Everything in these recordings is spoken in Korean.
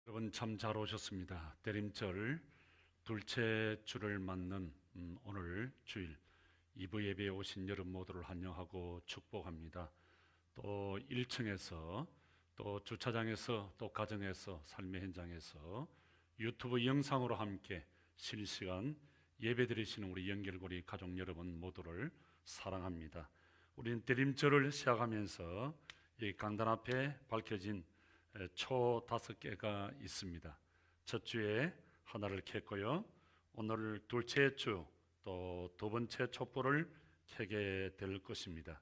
여러분 참 잘 오셨습니다. 대림절 둘째 주를 맞는 오늘 주일 2부 예배에 오신 여러분 모두를 환영하고 축복합니다. 또 1층에서 또 주차장에서 또 가정에서 삶의 현장에서 유튜브 영상으로 함께 실시간 예배 드리시는 우리 연결고리 가족 여러분 모두를 사랑합니다. 우리는 대림절을 시작하면서 이 강단 앞에 밝혀진 초 5개가 있습니다. 첫 주에 하나를 켰고요. 오늘 둘째 주 또 두 번째 촛불을 켜게 될 것입니다.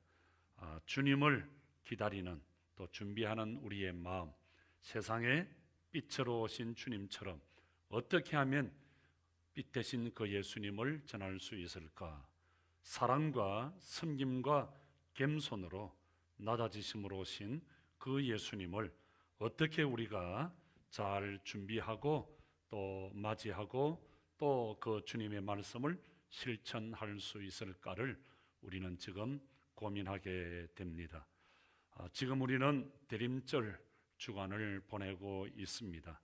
주님을 기다리는 또 준비하는 우리의 마음, 세상에 빛으로 오신 주님처럼 어떻게 하면 빛 대신 그 예수님을 전할 수 있을까? 사랑과 섬김과 겸손으로 낮아지심으로 오신 그 예수님을 어떻게 우리가 잘 준비하고 또 맞이하고 또 그 주님의 말씀을 실천할 수 있을까를 우리는 지금 고민하게 됩니다. 지금 우리는 대림절 주간을 보내고 있습니다.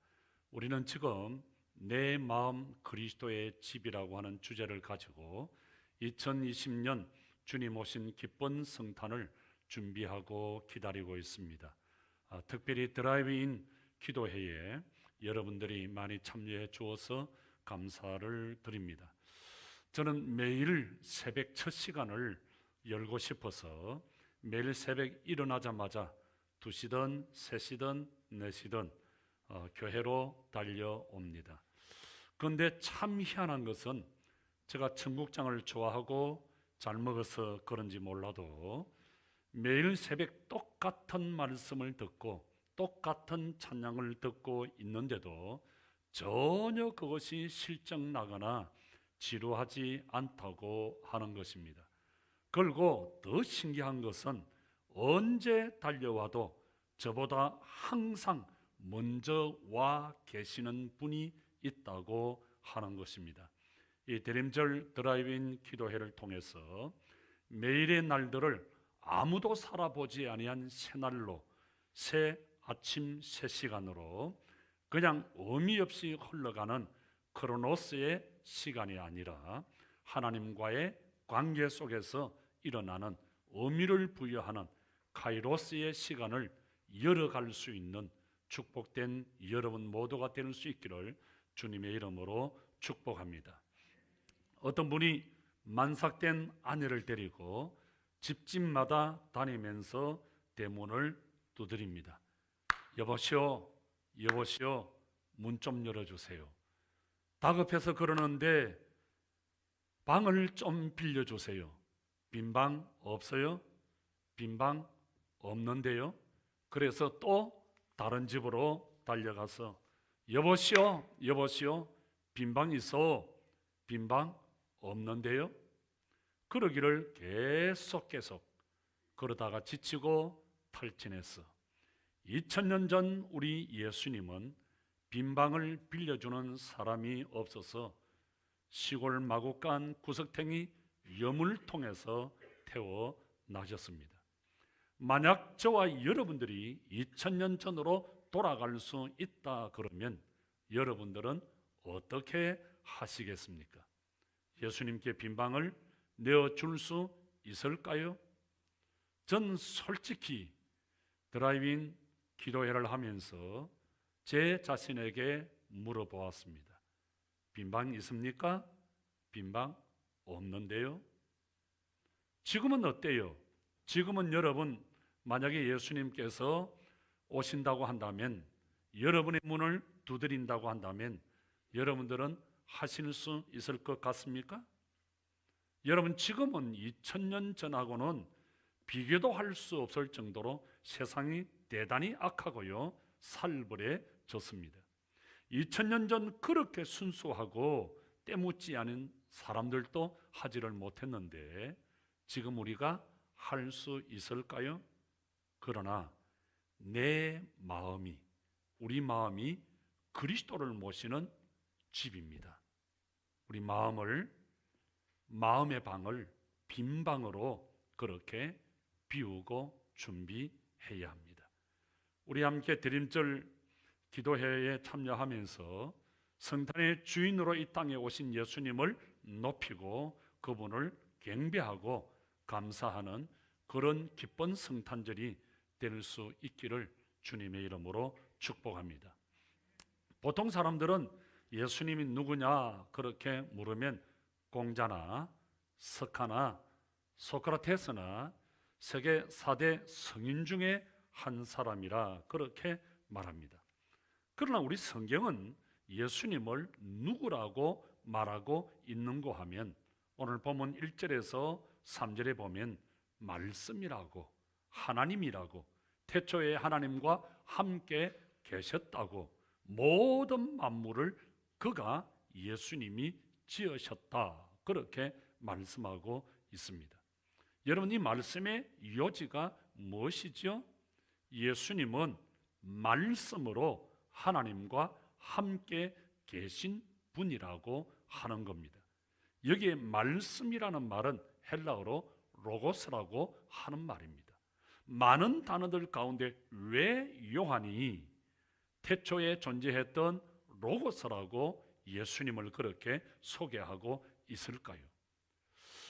우리는 지금 내 마음 그리스도의 집이라고 하는 주제를 가지고 2020년 주님 오신 기쁜 성탄을 준비하고 기다리고 있습니다. 특별히 드라이브인 기도회에 여러분들이 많이 참여해 주어서 감사를 드립니다. 저는 매일 새벽 첫 시간을 열고 싶어서 매일 새벽 일어나자마자 2시든 3시든 4시든 교회로 달려옵니다. 그런데 참 희한한 것은 제가 청국장을 좋아하고 잘 먹어서 그런지 몰라도 매일 새벽 똑같은 말씀을 듣고 똑같은 찬양을 듣고 있는데도 전혀 그것이 실증나거나 지루하지 않다고 하는 것입니다. 그리고 더 신기한 것은 언제 달려와도 저보다 항상 먼저 와 계시는 분이 있다고 하는 것입니다. 이 대림절 드라이브인 기도회를 통해서 매일의 날들을 아무도 살아보지 아니한 새날로, 새 아침 새 시간으로 그냥 의미 없이 흘러가는 크로노스의 시간이 아니라 하나님과의 관계 속에서 일어나는 의미를 부여하는 카이로스의 시간을 열어갈 수 있는 축복된 여러분 모두가 될 수 있기를 주님의 이름으로 축복합니다. 어떤 분이 만삭된 아내를 데리고 집집마다 다니면서 대문을 두드립니다. 여보시오, 여보시오, 문 좀 열어주세요. 다급해서 그러는데 방을 좀 빌려주세요. 빈 방 없어요? 빈 방 없는데요? 그래서 또 다른 집으로 달려가서 여보시오, 여보시오, 빈 방 있어? 빈 방 없는데요? 그러기를 계속 그러다가 지치고 탈진했어. 2000년 전 우리 예수님은 빈방을 빌려주는 사람이 없어서 시골 마구간 구석탱이 염을 통해서 태어나셨습니다. 만약 저와 여러분들이 2000년 전으로 돌아갈 수 있다 그러면 여러분들은 어떻게 하시겠습니까? 예수님께 빈방을 내어줄 수 있을까요? 전 솔직히 드라이브인 기도회를 하면서 제 자신에게 물어보았습니다. 빈방 있습니까? 빈방 없는데요? 지금은 어때요? 지금은 여러분 만약에 예수님께서 오신다고 한다면, 여러분의 문을 두드린다고 한다면 여러분들은 하실 수 있을 것 같습니까? 여러분 지금은 2000년 전하고는 비교도 할 수 없을 정도로 세상이 대단히 악하고요 살벌해졌습니다. 2000년 전 그렇게 순수하고 때묻지 않은 사람들도 하지를 못했는데 지금 우리가 할 수 있을까요? 그러나 내 마음이, 우리 마음이 그리스도를 모시는 집입니다. 우리 마음의 방을 빈 방으로 그렇게 비우고 준비해야 합니다. 우리 함께 대림절 기도회에 참여하면서 성탄의 주인으로 이 땅에 오신 예수님을 높이고 그분을 경배하고 감사하는 그런 기쁜 성탄절이 될 수 있기를 주님의 이름으로 축복합니다. 보통 사람들은 예수님이 누구냐 그렇게 물으면 공자나 석가나 소크라테스나 세계 4대 성인 중에 한 사람이라 그렇게 말합니다. 그러나 우리 성경은 예수님을 누구라고 말하고 있는고 하면 오늘 본문 1절에서 3절에 보면 말씀이라고, 하나님이라고, 태초에 하나님과 함께 계셨다고, 모든 만물을 그가 예수님이 지으셨다 그렇게 말씀하고 있습니다. 여러분, 이 말씀의 요지가 무엇이죠? 예수님은 말씀으로 하나님과 함께 계신 분이라고 하는 겁니다. 여기에 말씀이라는 말은 헬라어로 로고스라고 하는 말입니다. 많은 단어들 가운데 왜 요한이 태초에 존재했던 로고스라고 예수님을 그렇게 소개하고 있을까요?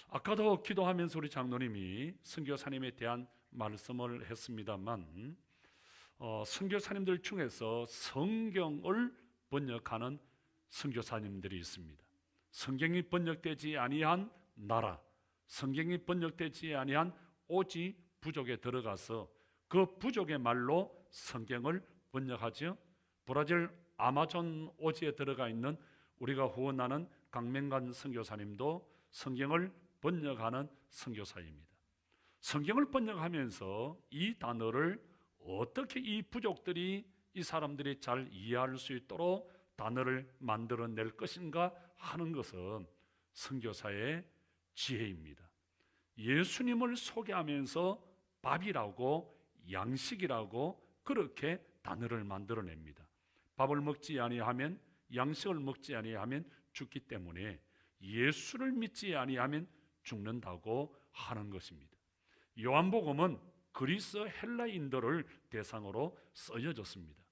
아까도 기도하면서 우리 장로님이 선교사님에 대한 말씀을 했습니다만 선교사님들 중에서 성경을 번역하는 선교사님들이 있습니다. 성경이 번역되지 아니한 나라, 성경이 번역되지 아니한 오지 부족에 들어가서 그 부족의 말로 성경을 번역하죠. 브라질 아마존 오지에 들어가 있는 우리가 후원하는 강명관 선교사님도 성경을 번역하는 선교사입니다. 성경을 번역하면서 이 단어를 어떻게 이 부족들이, 이 사람들이 잘 이해할 수 있도록 단어를 만들어낼 것인가 하는 것은 선교사의 지혜입니다. 예수님을 소개하면서 밥이라고 양식이라고 그렇게 단어를 만들어냅니다. 밥을 먹지 아니하면, 양식을 먹지 아니하면 죽기 때문에 예수를 믿지 아니하면 죽는다고 하는 것입니다. 요한복음은 그리스 헬라인들을 대상으로 쓰여졌습니다.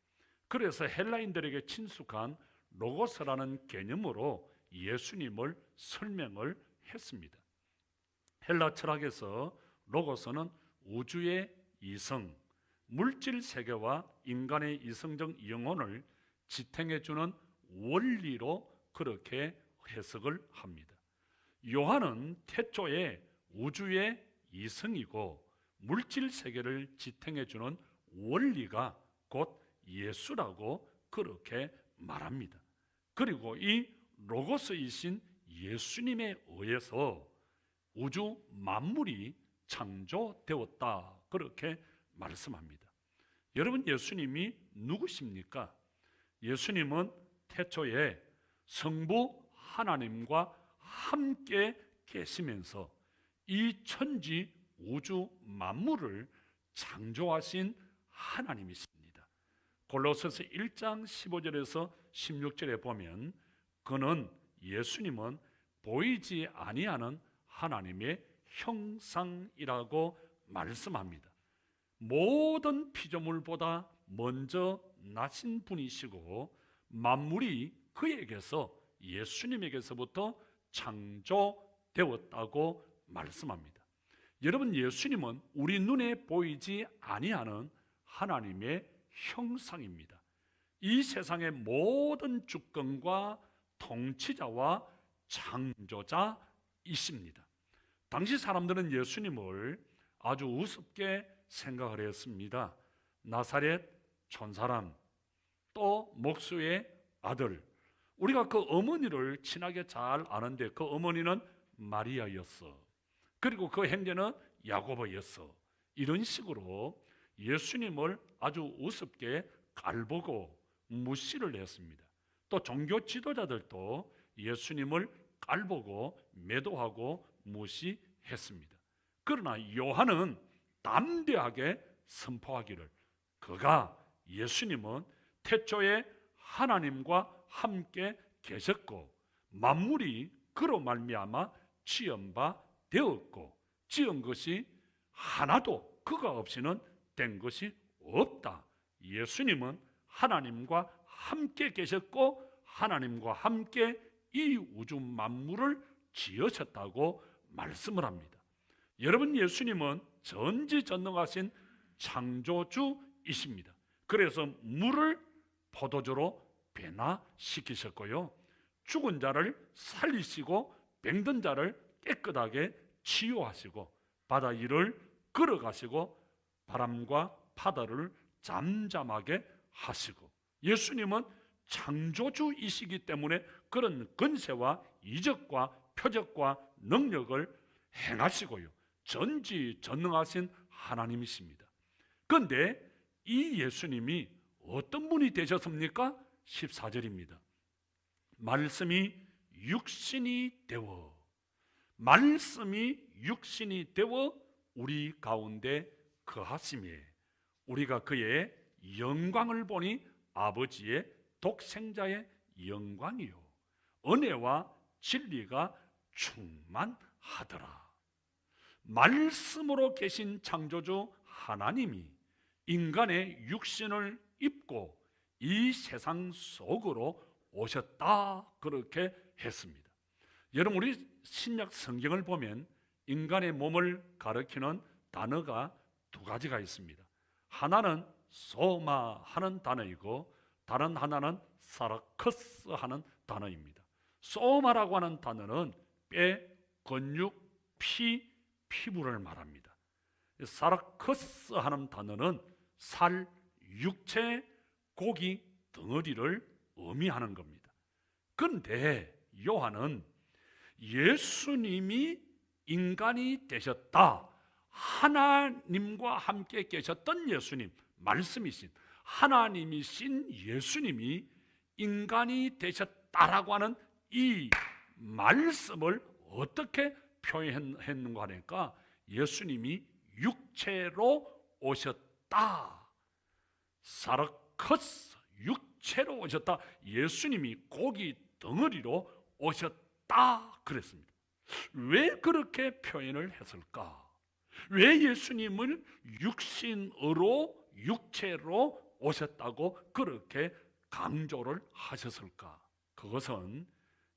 그래서 헬라인들에게 친숙한 로고스라는 개념으로 예수님을 설명을 했습니다. 헬라 철학에서 로고스는 우주의 이성, 물질 세계와 인간의 이성적 영혼을 지탱해주는 원리로 그렇게 해석을 합니다. 요한은 태초에 우주의 이성이고 물질 세계를 지탱해주는 원리가 곧 예수라고 그렇게 말합니다. 그리고 이 로고스이신 예수님에 의해서 우주 만물이 창조되었다 그렇게 말씀합니다. 여러분, 예수님이 누구십니까? 예수님은 태초에 성부 하나님과 함께 계시면서 이 천지 우주 만물을 창조하신 하나님이십니다. 골로새서 1장 15절에서 16절에 보면 그는, 예수님은 보이지 아니하는 하나님의 형상이라고 말씀합니다. 모든 피조물보다 먼저 나신 분이시고 만물이 그에게서, 예수님에게서부터 창조되었다고 말씀합니다. 여러분, 예수님은 우리 눈에 보이지 아니하는 하나님의 형상입니다. 이 세상의 모든 주권과 통치자와 창조자이십니다. 당시 사람들은 예수님을 아주 우습게 생각을 했습니다. 나사렛 촌사람, 또 목수의 아들. 우리가 그 어머니를 친하게 잘 아는데 그 어머니는 마리아였어. 그리고 그 형제는 야고보였어. 이런 식으로 예수님을 아주 우습게 깔보고 무시를 했습니다. 또 종교 지도자들도 예수님을 깔보고 매도하고 무시했습니다. 그러나 요한은 담대하게 선포하기를, 그가, 예수님은 태초에 하나님과 함께 계셨고 만물이 그로 말미암아 지은 바 되었고 지은 것이 하나도 그가 없이는 된 것이 없다. 예수님은 하나님과 함께 계셨고 하나님과 함께 이 우주 만물을 지으셨다고 말씀을 합니다. 여러분, 예수님은 전지전능하신 창조주이십니다. 그래서 물을 포도주로 변화시키셨고요, 죽은 자를 살리시고 병든 자를 깨끗하게 치유하시고 바다 위를 걸어가시고 바람과 바다를 잠잠하게 하시고, 예수님은 창조주이시기 때문에 그런 권세와 이적과 표적과 능력을 행하시고요, 전지전능하신 하나님이십니다. 그런데 이 예수님이 어떤 분이 되셨습니까? 14절입니다. 말씀이 육신이 되어, 말씀이 육신이 되어 우리 가운데 거하시매 우리가 그의 영광을 보니 아버지의 독생자의 영광이요 은혜와 진리가 충만하더라. 말씀으로 계신 창조주 하나님이 인간의 육신을 입고 이 세상 속으로 오셨다, 그렇게 했습니다. 여러분, 우리 신약 성경을 보면 인간의 몸을 가리키는 단어가 두 가지가 있습니다. 하나는 소마 하는 단어이고 다른 하나는 사라커스 하는 단어입니다. 소마라고 하는 단어는 뼈, 근육, 피부를 말합니다. 사라커스 하는 단어는 살, 육체, 고기, 덩어리를 의미하는 겁니다. 그런데 요한은 예수님이 인간이 되셨다, 하나님과 함께 계셨던 예수님, 말씀이신 하나님이신 예수님이 인간이 되셨다라고 하는 이 말씀을 어떻게 표현했는가 하니까 예수님이 육체로 오셨다, 사라커스, 육체로 오셨다, 예수님이 고기 덩어리로 오셨다 그랬습니다. 왜 그렇게 표현을 했을까? 왜 예수님을 육체로 오셨다고 그렇게 강조를 하셨을까? 그것은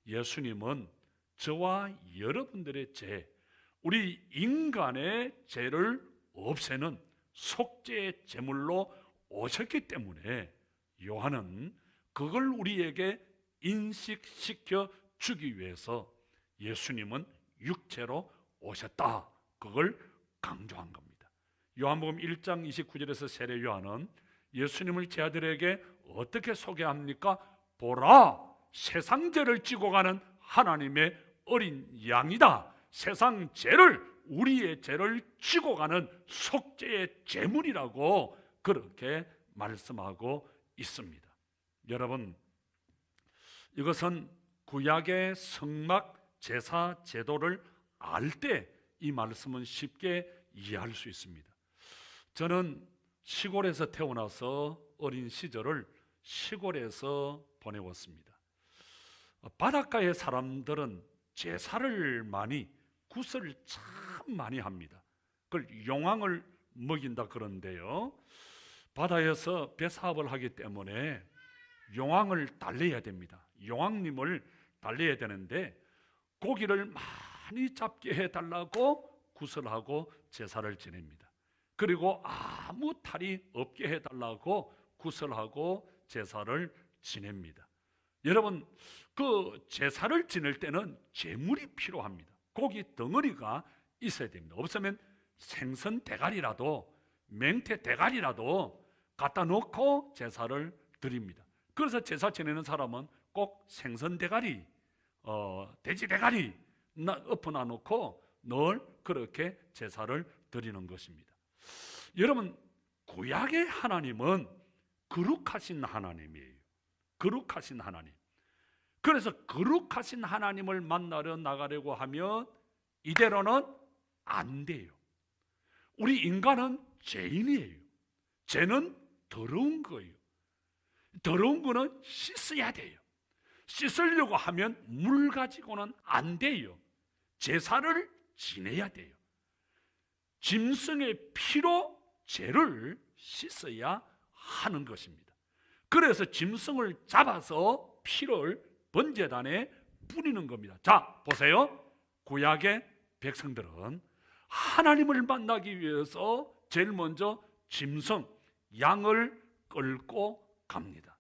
예수님은 저와 여러분들의 죄, 우리 인간의 죄를 없애는 속죄의 제물로 오셨기 때문에 요한은 그걸 우리에게 인식시켜 주기 위해서 예수님은 육체로 오셨다, 그걸 강조한 겁니다. 요한복음 1장 29절에서 세례 요한은 예수님을 제 아들에게 어떻게 소개합니까? 보라, 세상 죄를 지고 가는 하나님의 어린 양이다. 세상 죄를, 우리의 죄를 지고 가는 속죄의 제물이라고 그렇게 말씀하고 있습니다. 여러분, 이것은 구약의 성막 제사 제도를 알 때 이 말씀은 쉽게 이해할 수 있습니다. 저는 시골에서 태어나서 어린 시절을 시골에서 보내왔습니다. 바닷가의 사람들은 제사를 많이, 구슬을 참 많이 합니다. 그걸 용왕을 먹인다 그러는데요, 바다에서 배사업을 하기 때문에 용왕을 달래야 됩니다. 용왕님을 달래야 되는데 고기를 많이 잡게 해달라고 구슬하고 제사를 지냅니다. 그리고 아무 탈이 없게 해달라고 구슬하고 제사를 지냅니다. 여러분, 그 제사를 지낼 때는 제물이 필요합니다. 고기 덩어리가 있어야 됩니다. 없으면 생선 대가리라도, 맹태 대가리라도 갖다 놓고 제사를 드립니다. 그래서 제사 지내는 사람은 꼭 생선 대가리, 돼지 대가리 엎어놔 놓고 늘 그렇게 제사를 드리는 것입니다. 여러분, 구약의 하나님은 거룩하신 하나님이에요. 거룩하신 하나님. 그래서 거룩하신 하나님을 만나러 나가려고 하면 이대로는 안 돼요. 우리 인간은 죄인이에요. 죄는 더러운 거예요. 더러운 거는 씻어야 돼요. 씻으려고 하면 물 가지고는 안 돼요. 제사를 지내야 돼요. 짐승의 피로 죄를 씻어야 하는 것입니다. 그래서 짐승을 잡아서 피를 번제단에 뿌리는 겁니다. 자, 보세요. 구약의 백성들은 하나님을 만나기 위해서 제일 먼저 짐승, 양을 끌고 갑니다.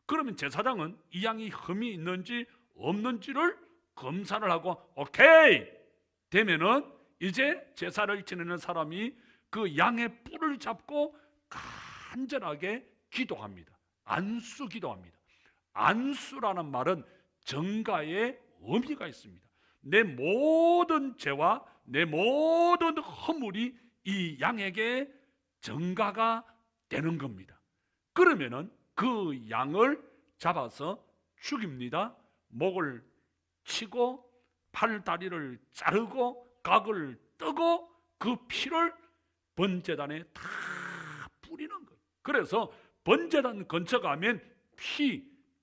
그러면 제사장은 이 양이 흠이 있는지 없는지를 검사를 하고 오케이 되면은 이제 제사를 지내는 사람이 그 양의 뿔을 잡고 간절하게 기도합니다. 안수 기도합니다. 안수라는 말은 정가의 의미가 있습니다. 내 모든 죄와 내 모든 허물이 이 양에게 정가가 되는 겁니다. 그러면은 그 양을 잡아서 죽입니다. 목을 치고 팔 다리를 자르고 각을 뜨고 그 피를 번제단에 다 뿌리는 거예요. 그래서 번제단 근처 가면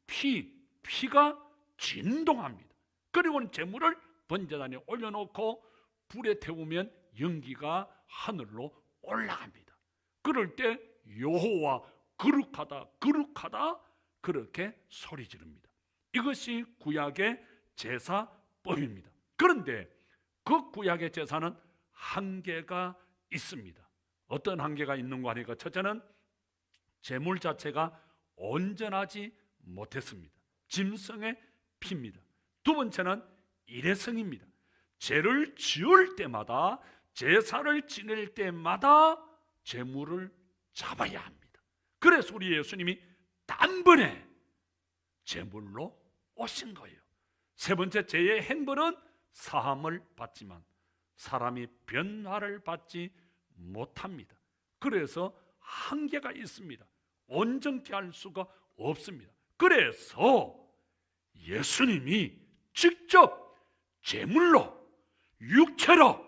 피가 진동합니다. 그리고 제물을 번제단에 올려놓고 불에 태우면 연기가 하늘로 올라갑니다. 그럴 때 여호와 거룩하다 거룩하다 그렇게 소리 지릅니다. 이것이 구약의 제사법입니다. 그런데 그 구약의 제사는 한계가 있습니다. 어떤 한계가 있는 거 하니까 첫째는 제물 자체가 온전하지 못했습니다. 짐승의 피입니다. 두 번째는 일회성입니다. 죄를 지을 때마다 제사를 지낼 때마다 제물을 잡아야 합니다. 그래서 우리 예수님이 단번에 제물로 오신 거예요. 세 번째, 죄의 행벌은 사함을 받지만 사람이 변화를 받지 못합니다. 그래서 한계가 있습니다. 온전케 할 수가 없습니다. 그래서 예수님이 직접 제물로 육체로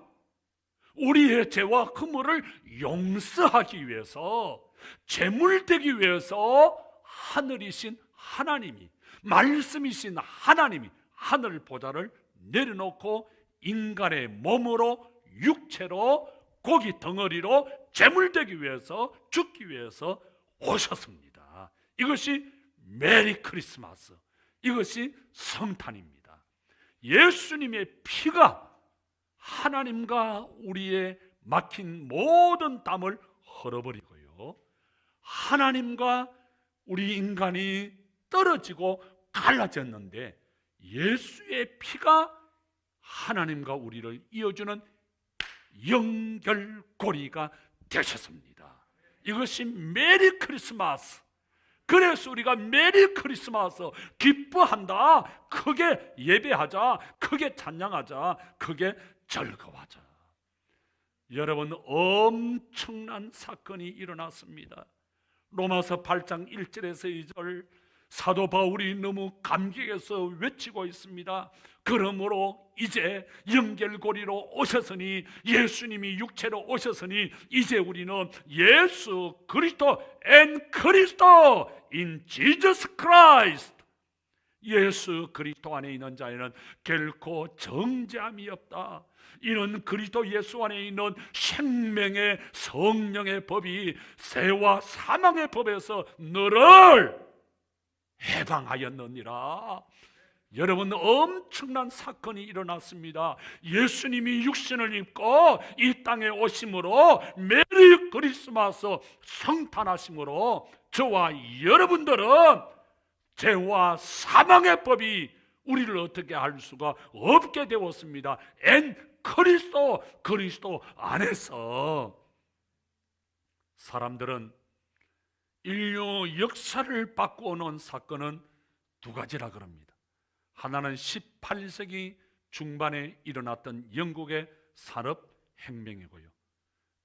우리의 죄와 허물을 용서하기 위해서 제물되기 위해서 하늘이신 하나님이 말씀이신 하나님이 하늘 보좌를 내려놓고 인간의 몸으로 육체로 고기 덩어리로 제물되기 위해서 죽기 위해서 오셨습니다. 이것이 메리 크리스마스, 이것이 성탄입니다. 예수님의 피가 하나님과 우리의 막힌 모든 담을 헐어버리고요, 하나님과 우리 인간이 떨어지고 갈라졌는데 예수의 피가 하나님과 우리를 이어주는 연결고리가 되셨습니다. 이것이 메리 크리스마스. 그래서 우리가 메리 크리스마스 기뻐한다, 크게 예배하자, 크게 찬양하자, 크게 즐거워하자. 여러분, 엄청난 사건이 일어났습니다. 로마서 8장 1절에서 2절, 사도 바울이 너무 감격해서 외치고 있습니다. 그러므로 이제 연결고리로 오셨으니, 예수님이 육체로 오셨으니 이제 우리는 예수 그리스도 and 그리스도 in Jesus Christ, 예수 그리스도 안에 있는 자에는 결코 정죄함이 없다. 이는 그리스도 예수 안에 있는 생명의 성령의 법이 죄와 사망의 법에서 너를 해방하였느니라. 여러분, 엄청난 사건이 일어났습니다. 예수님이 육신을 입고 이 땅에 오심으로, 메리 크리스마스 성탄하심으로 저와 여러분들은 죄와 사망의 법이 우리를 어떻게 할 수가 없게 되었습니다. 그리스도 안에서. 사람들은 인류 역사를 바꾸어놓은 사건은 두 가지라 그럽니다. 하나는 18세기 중반에 일어났던 영국의 산업혁명이고요,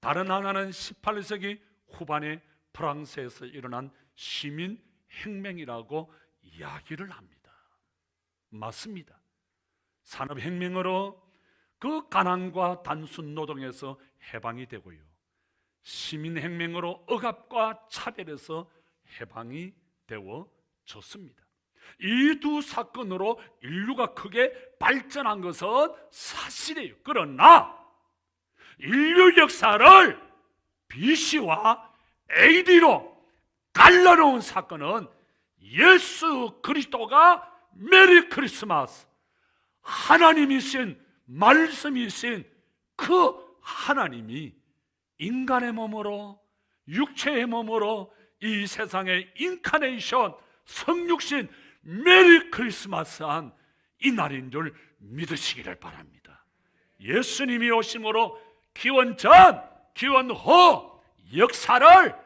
다른 하나는 18세기 후반에 프랑스에서 일어난 시민혁명이라고 이야기를 합니다. 맞습니다. 산업혁명으로 그 가난과 단순 노동에서 해방이 되고요, 시민혁명으로 억압과 차별에서 해방이 되어졌습니다. 이 두 사건으로 인류가 크게 발전한 것은 사실이에요. 그러나 인류 역사를 BC와 AD로 갈라놓은 사건은 예수 그리스도가 메리 크리스마스, 하나님이신 말씀이신 그 하나님이 인간의 몸으로, 육체의 몸으로 이 세상의 인카네이션, 성육신 메리 크리스마스한 이 날인 줄 믿으시기를 바랍니다. 예수님이 오심으로 기원 전, 기원 후 역사를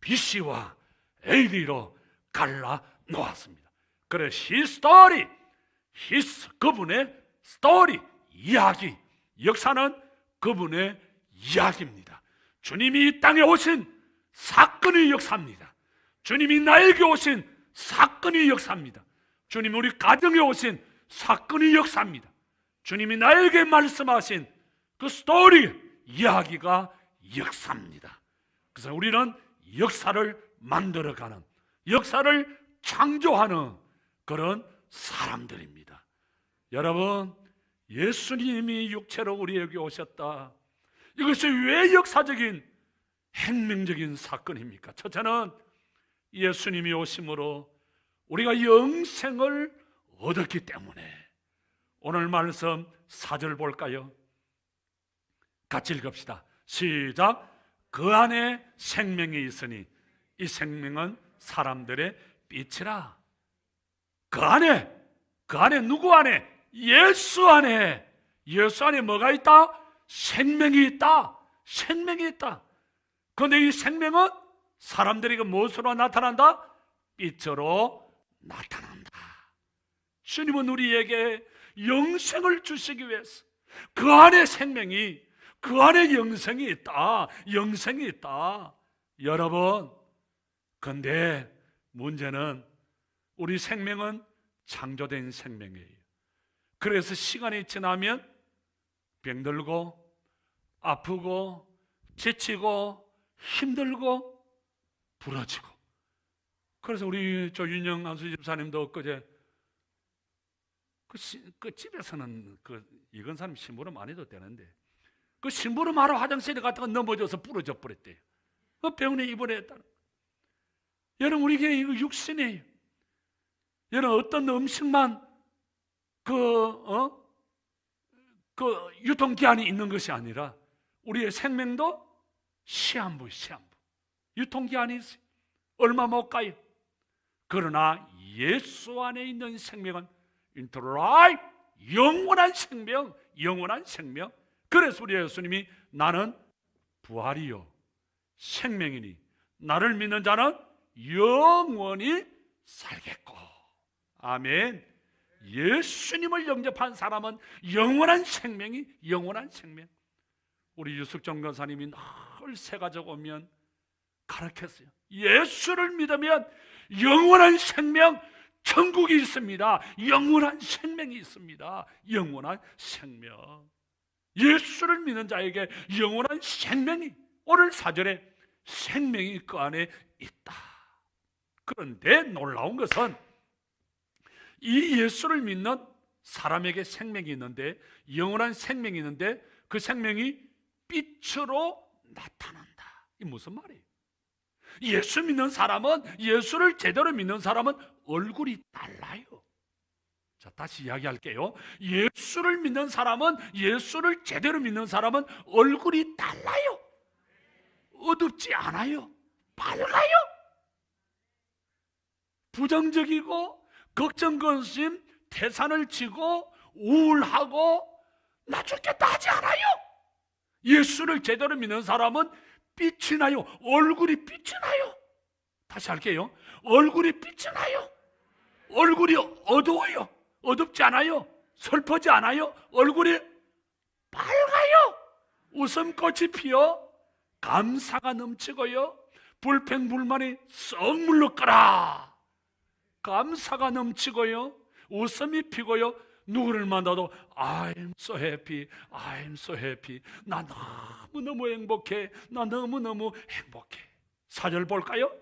BC와 AD로 갈라 놓았습니다. 그래 히스토리, 그분의 스토리, 이야기, 역사는 그분의 이야기입니다. 주님이 이 땅에 오신 사건의 역사입니다. 주님이 나에게 오신 사건의 역사입니다. 주님이 우리 가정에 오신 사건의 역사입니다. 주님이 나에게 말씀하신 그 스토리, 이야기가 역사입니다. 그래서 우리는 역사를 만들어가는, 역사를 창조하는 그런 사람들입니다. 여러분, 예수님이 육체로 우리에게 오셨다. 이것이 왜 역사적인 혁명적인 사건입니까? 첫째는 예수님이 오심으로 우리가 영생을 얻었기 때문에. 오늘 말씀 4절 볼까요? 같이 읽읍시다. 시작. 그 안에 생명이 있으니 이 생명은 사람들의 빛이라. 그 안에 누구 안에? 예수 안에. 예수 안에 뭐가 있다? 생명이 있다. 생명이 있다. 그런데 이 생명은 사람들에게 무엇으로 나타난다? 빛으로 나타난다. 주님은 우리에게 영생을 주시기 위해서 그 안에 생명이, 그 안에 영생이 있다. 영생이 있다. 여러분, 근데 문제는 우리 생명은 창조된 생명이에요. 그래서 시간이 지나면 병들고 아프고 지치고 힘들고 부러지고. 그래서 우리 윤영 안수 집사님도 엊그제 그 집에서는 이건 사람 심부름 안 해도 되는데 그 심부름하러 화장실에 갔다가 넘어져서 부러져 버렸대요. 그 병원에 입원했다. 여러분, 우리에게 이거 육신이에요. 여러분, 어떤 음식만 유통기한이 있는 것이 아니라 우리의 생명도 시한부. 유통기한이 있어요. 얼마 못 가요. 그러나 예수 안에 있는 생명은 eternal life, 영원한 생명. 그래서 우리 예수님이 나는 부활이요 생명이니 나를 믿는 자는 영원히 살겠고. 아멘. 예수님을 영접한 사람은 영원한 생명. 우리 유숙정 권사님이 늘 새가족 오면 가르쳤어요. 예수를 믿으면 영원한 생명, 천국이 있습니다. 영원한 생명이 있습니다. 영원한 생명. 예수를 믿는 자에게 영원한 생명이, 오늘 4절에 생명이 그 안에 있다. 그런데 놀라운 것은 이 예수를 믿는 사람에게 생명이 있는데, 영원한 생명이 있는데 그 생명이 빛으로 나타난다. 이게 무슨 말이에요? 예수 믿는 사람은, 예수를 제대로 믿는 사람은 얼굴이 달라요. 자, 다시 이야기할게요. 예수를 믿는 사람은, 예수를 제대로 믿는 사람은 얼굴이 달라요. 어둡지 않아요. 밝아요. 부정적이고 걱정, 근심, 태산을 치고 우울하고 나 죽겠다 하지 않아요. 예수를 제대로 믿는 사람은 빛이 나요. 얼굴이 빛이 나요. 다시 할게요. 얼굴이 빛이 나요. 얼굴이 어두워요. 어둡지 않아요. 슬프지 않아요. 얼굴이 밝아요. 웃음꽃이 피어 감사가 넘치고요. 불평불만이 썩 물러가라. 감사가 넘치고요. 웃음이 피고요. 누구를 만나도 I'm so happy, I'm so happy. 나 너무너무 행복해. 나 너무너무 행복해. 4절 볼까요?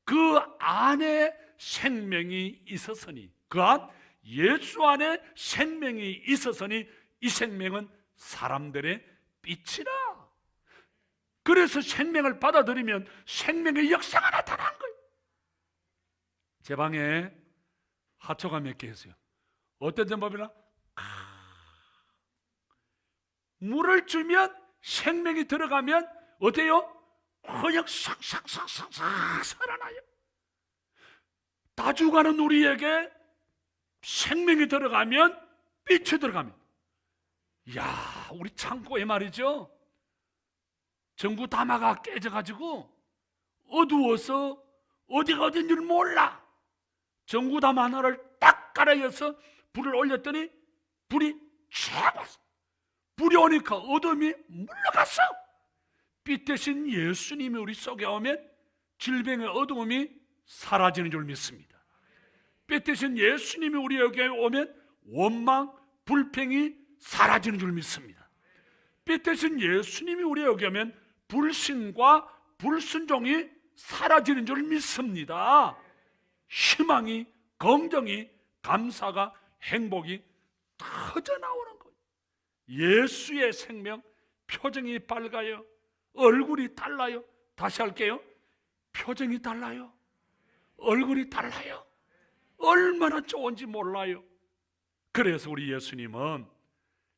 그 안에 생명이 있었으니, 그 안, 예수 안에 생명이 있었으니 이 생명은 사람들의 빛이라. 그래서 생명을 받아들이면 생명의 역사가 나타난 거예요. 제 방에 하초가 몇 개 있어요. 어떤 방법이나 물을 주면 생명이 들어가면 어때요? 그냥 싹싹싹싹싹 살아나요. 다 죽어가는 우리에게 생명이 들어가면, 빛이 들어가면, 야, 우리 창고에 말이죠, 전구 담화가 깨져가지고 어두워서 어디가 어딘 줄 몰라. 전구 담화 하나를 딱 깔아여서 불을 올렸더니 불이 쫙 왔어. 불이 오니까 어둠이 물러갔어. 빛 대신 예수님이 우리 속에 오면 질병의 어두움이 사라지는 줄 믿습니다. 빛 대신 예수님이 우리에게 오면 원망, 불평이 사라지는 줄 믿습니다. 빛 대신 예수님이 우리에게 오면 불신과 불순종이 사라지는 줄 믿습니다. 희망이, 긍정이, 감사가, 행복이 터져 나오는 거예요. 예수의 생명, 표정이 밝아요. 얼굴이 달라요. 다시 할게요. 표정이 달라요. 얼굴이 달라요. 얼마나 좋은지 몰라요. 그래서 우리 예수님은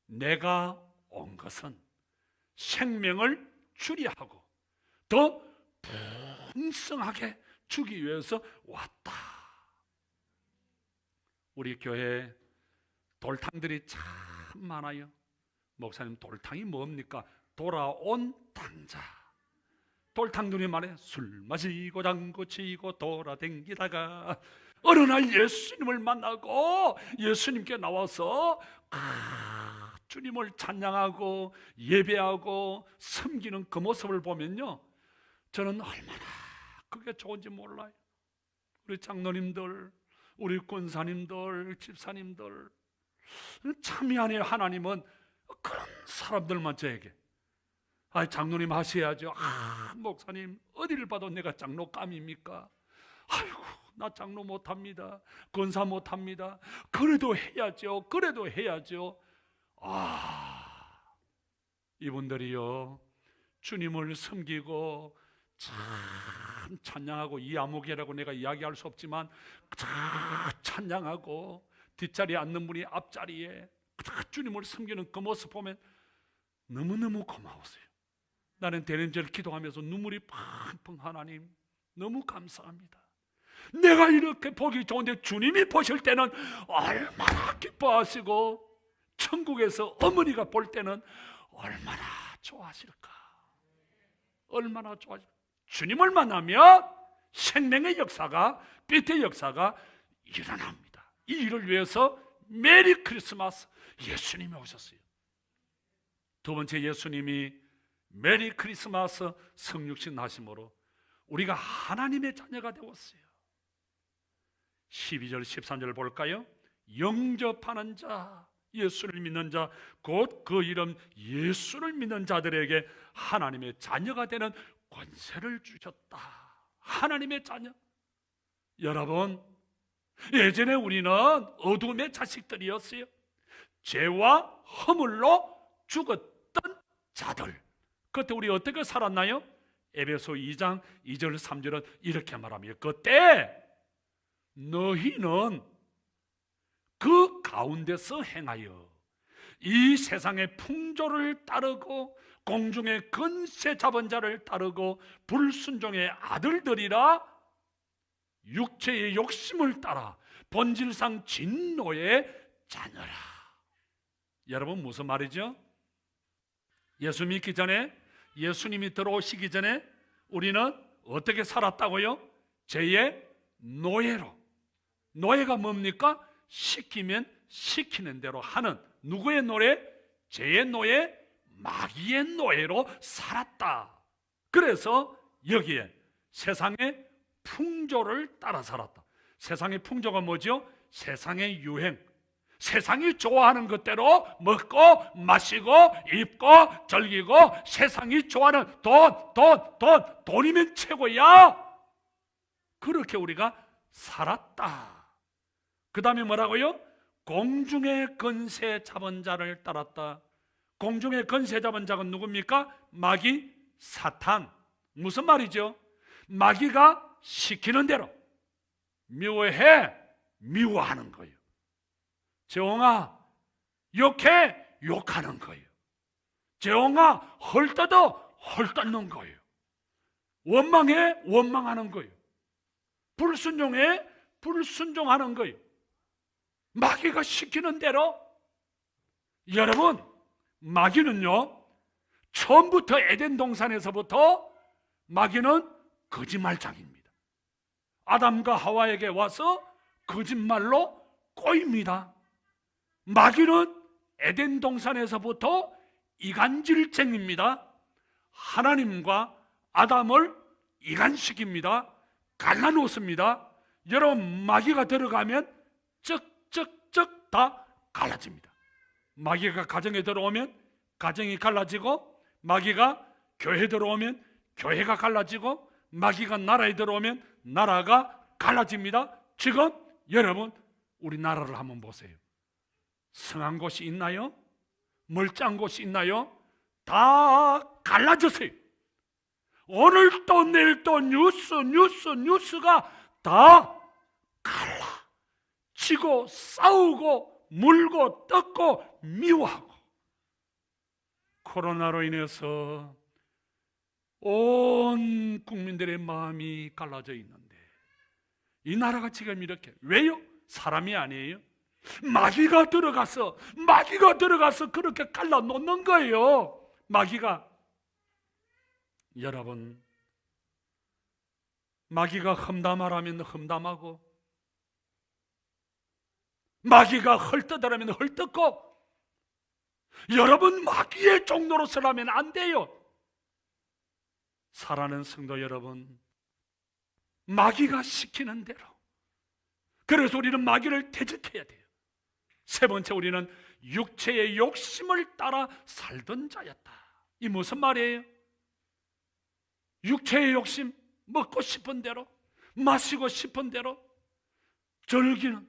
내가 온 것은 생명을 주려 하고 더 풍성하게 주기 위해서 왔다. 우리 교회에 돌탕들이 참 많아요. 목사님, 돌탕이 뭡니까? 돌아온 탕자. 돌탕들이 말해 술 마시고 장구 치고 돌아댕기다가 어느 날 예수님을 만나고 예수님께 나와서 주님을 찬양하고 예배하고 섬기는 그 모습을 보면요, 저는 얼마나 그게 좋은지 몰라요. 우리 장로님들, 우리 권사님들, 집사님들 참 미안해요. 하나님은 그런 사람들만 저에게 장로님 하셔야죠. 목사님 어디를 봐도 내가 장로감입니까? 아이고, 나 장로 못합니다. 권사 못합니다. 그래도 해야죠. 그래도 해야죠. 이분들이요, 주님을 섬기고 참 찬양하고, 이 아무개라고 내가 이야기할 수 없지만 참 찬양하고 뒷자리에 앉는 분이 앞자리에 주님을 섬기는 그 모습 보면 너무너무 고마웠어요. 나는 대림절 기도하면서 눈물이 펑펑, 하나님 너무 감사합니다. 내가 이렇게 보기 좋은데 주님이 보실 때는 얼마나 기뻐하시고 천국에서 어머니가 볼 때는 얼마나 좋아하실까. 얼마나 좋아하실까. 주님을 만나면 생명의 역사가, 빛의 역사가 일어납니다. 이 일을 위해서 메리 크리스마스, 예수님이 오셨어요. 두 번째, 예수님이 메리 크리스마스 성육신 하심으로 우리가 하나님의 자녀가 되었어요. 12절 13절 볼까요? 영접하는 자, 예수를 믿는 자, 곧 그 이름 예수를 믿는 자들에게 하나님의 자녀가 되는 권세를 주셨다. 하나님의 자녀. 여러분, 예전에 우리는 어둠의 자식들이었어요. 죄와 허물로 죽었던 자들. 그때 우리 어떻게 살았나요? 에베소 2장 2절 3절은 이렇게 말합니다. 그때 너희는 그 가운데서 행하여 이 세상의 풍조를 따르고 공중의 권세 잡은 자를 따르고 불순종의 아들들이라 육체의 욕심을 따라 본질상 진노의 자녀라. 여러분, 무슨 말이죠? 예수 믿기 전에, 예수님이 들어오시기 전에 우리는 어떻게 살았다고요? 죄의 노예로. 노예가 뭡니까? 시키면 시키는 대로 하는, 누구의 노예? 죄의 노예, 마귀의 노예로 살았다. 그래서 여기에 세상의 풍조를 따라 살았다. 세상의 풍조가 뭐죠? 세상의 유행, 세상이 좋아하는 것대로 먹고 마시고 입고 즐기고, 세상이 좋아하는 돈이면 최고야. 그렇게 우리가 살았다. 그 다음에 뭐라고요? 공중의 권세 잡은 자를 따랐다. 공중의 권세 잡은 자가 누굽니까? 마귀, 사탄. 무슨 말이죠? 마귀가 시키는 대로, 미워해, 미워하는 거예요. 재홍아, 욕해, 욕하는 거예요. 재홍아, 헐떠도 헐떠는 거예요. 원망해, 원망하는 거예요. 불순종해, 불순종하는 거예요. 마귀가 시키는 대로. 여러분, 마귀는요, 처음부터 에덴 동산에서부터 마귀는 거짓말장입니다. 아담과 하와에게 와서 거짓말로 꼬입니다. 마귀는 에덴 동산에서부터 이간질쟁입니다. 하나님과 아담을 이간시킵니다. 갈라놓습니다. 여러분, 마귀가 들어가면 쩍쩍쩍 다 갈라집니다. 마귀가 가정에 들어오면 가정이 갈라지고, 마귀가 교회에 들어오면 교회가 갈라지고, 마귀가 나라에 들어오면 나라가 갈라집니다. 지금 여러분, 우리나라를 한번 보세요. 성한 곳이 있나요? 멀쩡한 곳이 있나요? 다 갈라졌어요. 오늘 또 내일 또 뉴스가 다 갈라지고 싸우고 물고 뜯고 미워하고. 코로나로 인해서 온 국민들의 마음이 갈라져 있는데, 이 나라가 지금 이렇게, 왜요? 사람이 아니에요. 마귀가 들어가서 그렇게 갈라놓는 거예요. 마귀가. 여러분, 마귀가 험담하라면 험담하고, 마귀가 헐떡하라면 헐떡고, 여러분 마귀의 종로로 서라면 안 돼요. 사랑하는 성도 여러분, 마귀가 시키는 대로. 그래서 우리는 마귀를 대적해야 돼요. 세 번째, 우리는 육체의 욕심을 따라 살던 자였다. 이 무슨 말이에요? 육체의 욕심, 먹고 싶은 대로, 마시고 싶은 대로 즐기는,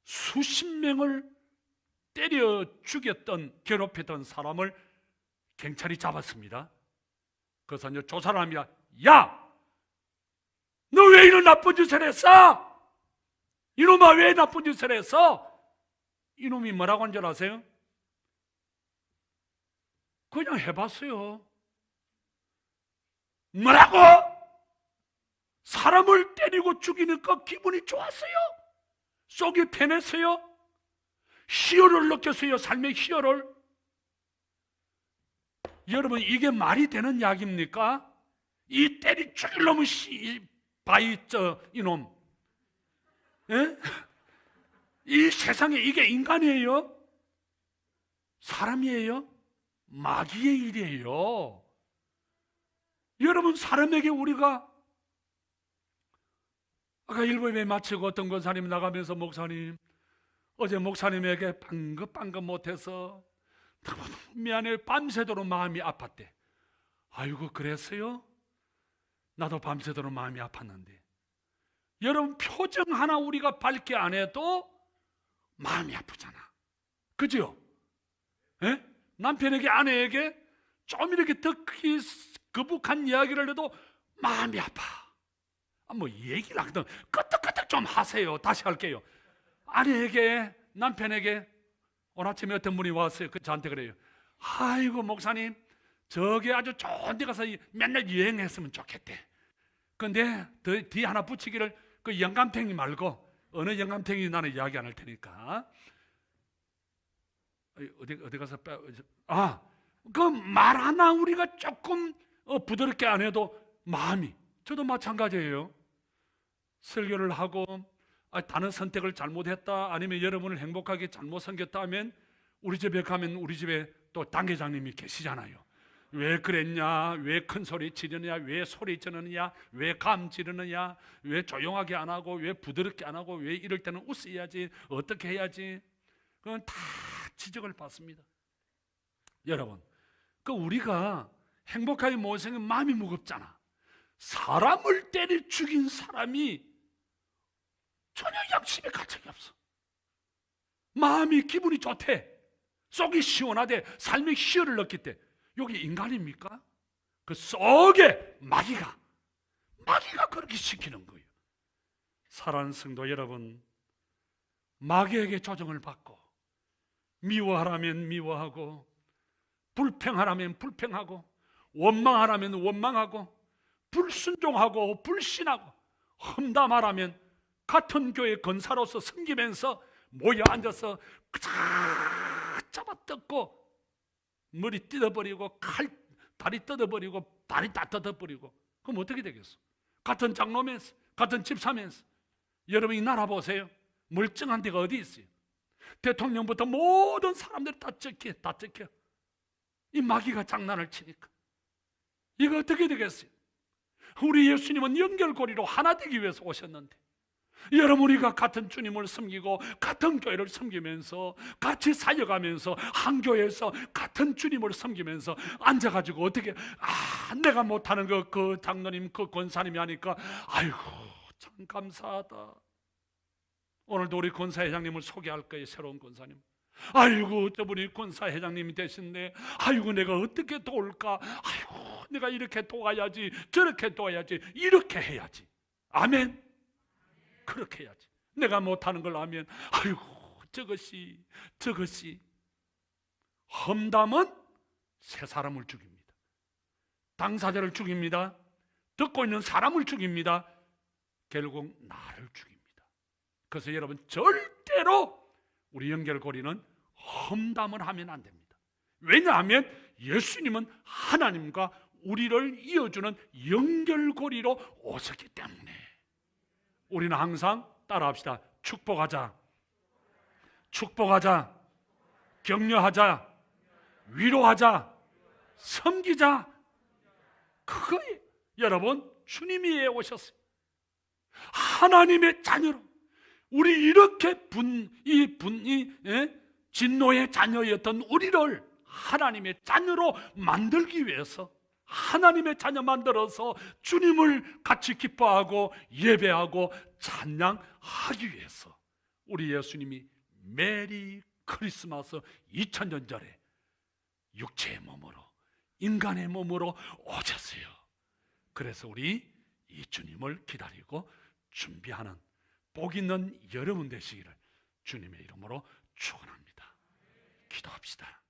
수십 명을 때려 죽였던, 괴롭혔던 사람을 경찰이 잡았습니다. 그래서 이제 조사를 합니다. 야! 너 왜 이런 나쁜 짓을 했어? 이놈아, 왜 나쁜 짓을 했어? 이놈이 뭐라고 한 줄 아세요? 그냥 해봤어요. 뭐라고? 사람을 때리고 죽이니까 기분이 좋았어요? 속이 편했어요? 희열을 느꼈어요. 삶의 희열을. 여러분, 이게 말이 되는 이야기입니까? 이 때리 죽일 놈은 이놈. 예? 이 세상에 이게 인간이에요? 사람이에요? 마귀의 일이에요. 여러분, 사람에게 우리가, 아까 일부에 마치고 어떤 권사님 나가면서, 목사님, 어제 목사님에게 방긋방긋 못해서 너무 미안해요. 밤새도록 마음이 아팠대. 아이고, 그랬어요? 나도 밤새도록 마음이 아팠는데. 여러분, 표정 하나 우리가 밝게 안 해도 마음이 아프잖아. 그죠? 예? 남편에게, 아내에게 좀 이렇게 듣기 거북한 이야기를 해도 마음이 아파. 뭐 얘기를 하거든. 끄떡끄떡 좀 하세요. 다시 할게요. 아내에게, 남편에게 오늘 아침에 어떤 분이 왔어요. 저한테 그래요. 아이고, 목사님, 저게 아주 좋은 데 가서 맨날 여행했으면 좋겠대. 근데 뒤에 하나 붙이기를, 그 영감탱이 말고, 어느 영감탱이 나는 이야기 안 할 테니까. 어디 가서 그 말 하나 우리가 조금 부드럽게 안 해도 마음이, 저도 마찬가지예요. 설교를 하고 다른 선택을 잘못했다, 아니면 여러분을 행복하게 잘못 섬겼다 하면, 우리 집에 가면 우리 집에 또 당회장님이 계시잖아요. 왜 그랬냐, 왜 큰 소리 지르느냐, 왜 소리 지르느냐, 왜 감 지르느냐, 왜 조용하게 안 하고, 왜 부드럽게 안 하고, 왜 이럴 때는 웃어야지, 어떻게 해야지. 그건 다 지적을 받습니다. 여러분, 그 우리가 행복하게 못 생긴 마음이 무겁잖아. 사람을 때려 죽인 사람이 전혀 양심의 가책이 없어. 마음이 기분이 좋대, 속이 시원하대, 삶의 희열을 느낄 때. 여기 인간입니까? 그 속에 마귀가 그렇게 시키는 거예요. 사랑하는 성도 여러분, 마귀에게 조정을 받고 미워하라면 미워하고 불평하라면 불평하고 원망하라면 원망하고 불순종하고 불신하고 험담하라면 같은 교회 권사로서 섬기면서 모여 앉아서 잡아뜯고 머리 뜯어버리고 다리 뜯어버리고 다리 다 뜯어버리고 그럼 어떻게 되겠어? 같은 장로면서 같은 집사면서 여러분이 나라 보세요. 멀쩡한 데가 어디 있어요? 대통령부터 모든 사람들이 다 찍혀. 이 마귀가 장난을 치니까 이거 어떻게 되겠어요? 우리 예수님은 연결고리로 하나 되기 위해서 오셨는데 여러분, 우리가 같은 주님을 섬기고 같은 교회를 섬기면서 같이 사역하면서 한 교회에서 같은 주님을 섬기면서 앉아가지고 어떻게 내가 못하는 거 그 장로님 그 권사님이 하니까 아이고 참 감사하다. 오늘도 우리 권사회장님을 소개할 거예요. 새로운 권사님. 아이고 저분이 권사회장님이 되신데 아이고 내가 어떻게 도울까? 아이고 내가 이렇게 도와야지 저렇게 도와야지 이렇게 해야지. 아멘. 그렇게 해야지. 내가 못하는 걸 하면 아이고 저것이 험담은 새 사람을 죽입니다. 당사자를 죽입니다. 듣고 있는 사람을 죽입니다. 결국 나를 죽입니다. 그래서 여러분 절대로 우리 연결고리는 험담을 하면 안 됩니다. 왜냐하면 예수님은 하나님과 우리를 이어주는 연결고리로 오셨기 때문에 우리는 항상 따라합시다. 축복하자, 축복하자, 격려하자, 위로하자, 섬기자. 그거예요. 여러분, 주님이 오셨어요. 하나님의 자녀로 우리 이렇게 진노의 자녀였던 우리를 하나님의 자녀로 만들기 위해서 하나님의 자녀 만들어서 주님을 같이 기뻐하고 예배하고 찬양하기 위해서 우리 예수님이 메리 크리스마스 2000년 전에 육체의 몸으로 인간의 몸으로 오셨어요. 그래서 우리 이 주님을 기다리고 준비하는 복 있는 여러분 되시기를 주님의 이름으로 축원합니다. 기도합시다.